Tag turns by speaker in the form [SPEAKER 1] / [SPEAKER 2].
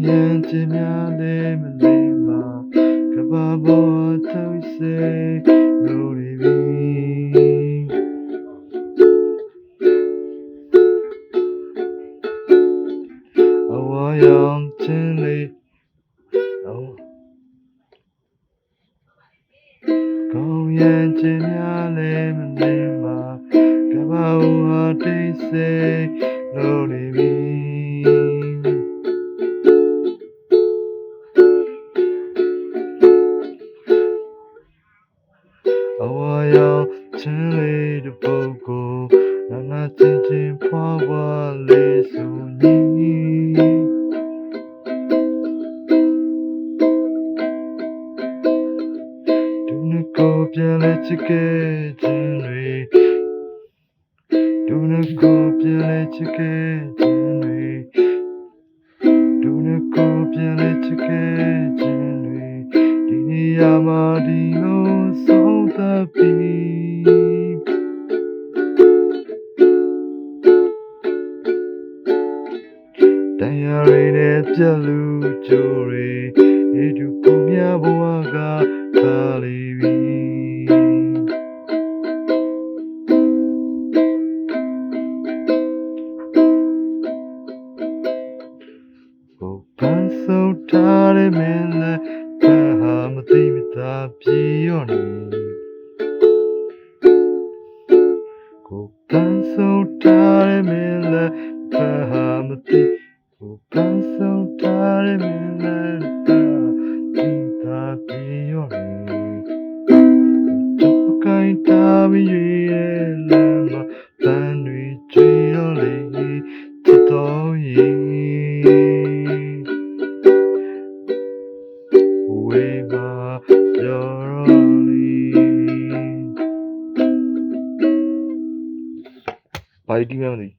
[SPEAKER 1] ရင်ချင်များလေးမလေးမှာကဘာဘောထုတ်စေလို့ရပြီအဝါရောင်ချင်းလေးကောင်းရင်ချင်များလေးမလေးမှာကဘာဘောတိတ်စေလို့ရပြီအဝါရောင်ချင်းလေးတစ်ပုဒ်ကိုနာချင်းချင်းဖွာဖွာလေးဆိုညီဒုနကိုပြန်လဲချစ်ခဲ့ခြင်းတွေဒုနကိုပြန်လဲချစ်ခဲ့ခြင်းတွေဒုနကိုပြန်လဲချစ်ခဲ့ခြင်းတွေဒီနေရာမှာဒီလိုဆုံးသက်ပြီးတရားရည်နဲ့ပြက်လူကြိုးတွေဒီဒုပူမြဘဝကပါလိပြီပန်းစုံထားတဲ့မင်းလည်းဘာဟာမသိမသာပြေရောနေကိုပန်းစုံထားတဲ့မင်းလည်းဘာဟာမသိကိုပန်းစုံထားတဲ့မင်းလည်းဘာသိသာပြေရောနေတော့ကိုင်းတာပြီးရဲ့လမ်းမှာပန်းတွေကျွေးတော့လေချစ်တော်ရင်ဝေးပါပြောတော့လေဘာတီးမှမသိ